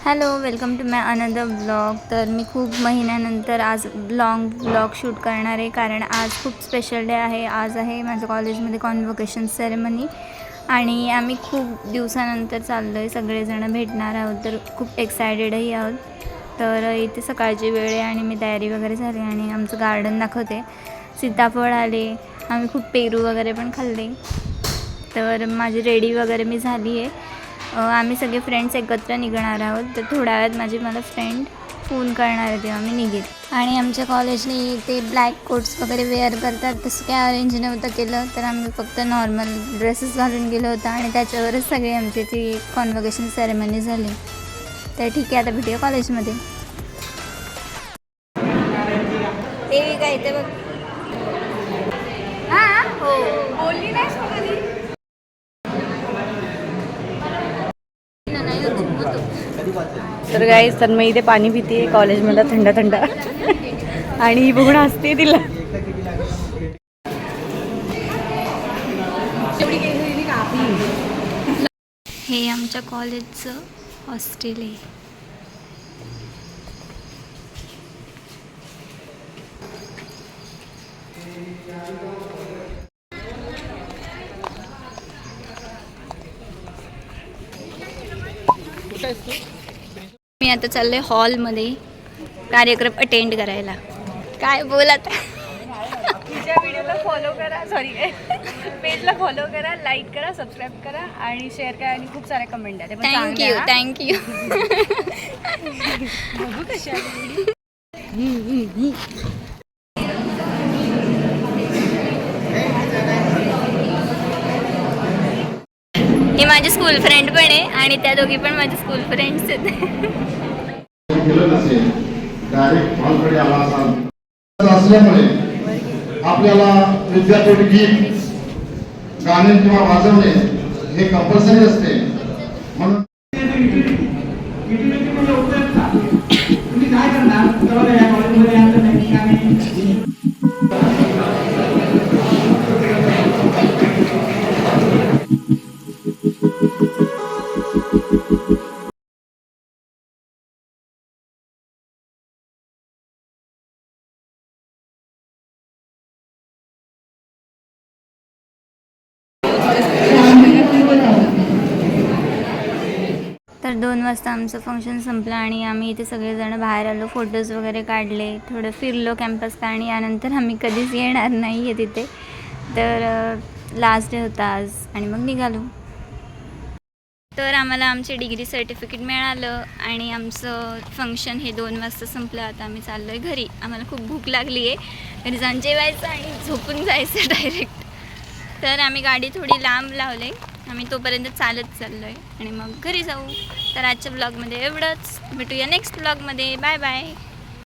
Hello, welcome to my another blog. तर मी खूप महिन्यानंतर आज लॉंग ब्लॉग शूट करणार आहे, कारण आज खूप स्पेशल डे आहे. आज आहे माझ्या कॉलेजमध्ये कॉन्व्होकेशन सेरेमनी आणि आम्ही खूप दिवसानंतर चाललो आहे. सगळेजण भेटणार आहोत, तर खूप एक्सायटेडही आहोत. तर इथे सकाळची वेळ आहे आणि मी तयारी वगैरे झाली आणि आमचं गार्डन दाखवते. सीताफळ आले, आम्ही खूप पेरू वगैरे पण खाल्ले. तर माझी रेडी वगैरे मी झाली आहे. आम्ही सगळे फ्रेंड्स एकत्र निघणार आहोत. तर थोड्या वेळात मला फ्रेंड फोन करणार आहे, तेव्हा मी निघेल. आणि आमच्या कॉलेजने ते ब्लॅक कोट्स वगैरे वेअर करतात, तसं काय अरेंज नव्हतं केलं. तर आम्ही फक्त नॉर्मल ड्रेसेस घालून गेलो होतो आणि त्याच्यावरच सगळे आमची ती कॉन्व्होकेशन सेरेमनी झाली. तर ठीक आहे, आता भेटूया कॉलेजमध्ये. ते काय ते बघ. हां हो, बोलली नाहीस मग कधी. तर गाईस, तर मी इथे पाणी पिते कॉलेजमध्ये थंड थंड आणि बघून हसते तिला. हे आमच्या कॉलेजचं हॉस्टेल आहे. मी आता चालले हॉलमध्ये कार्यक्रम अटेंड करायला. काय बोलत. तिच्या व्हिडिओला फॉलो करा, पेजला फॉलो करा, लाईक करा, सबस्क्राईब करा आणि शेअर करा आणि खूप सारे कमेंट द्या. थँक्यू. बघू कशी आली. ही माझी स्कूल फ्रेंड पण आहे आणि त्या दोघी पण माझी स्कूल फ्रेंड्स आहेत. असल्यामुळे आपल्याला विद्यापीठ गीत गाणे किंवा वाजवणे हे कंपल्सरी असते. म्हणून तुम्ही काय करणार या कॉलेजमध्ये तर 2 वाजता आमचं फंक्शन संपलं आणि आम्ही इथे सगळेजण बाहेर आलो, फोटोज वगैरे काढले, थोडं फिरलो कॅम्पस का. आणि यानंतर आम्ही कधीच येणार नाही आहे तिथे. तर लास्ट डे होता आज आणि मग निघालो. तर आम्हाला आमचे डिग्री सर्टिफिकेट मिळालं आणि आमचं फंक्शन हे 2 वाजता संपलं. आता आम्ही चाललो आहे घरी. आम्हाला खूप भूक लागली आहे. घरी जाऊन जेवायचं आणि झोपून जायचं डायरेक्ट. तर आम्ही गाडी थोडी लांब लावली. आम्ही तोपर्यंत चालत चाललो आहे आणि मग घरी जाऊ. तर आजच्या ब्लॉगमध्ये एवढंच. भेटूया नेक्स्ट ब्लॉगमध्ये. Bye bye.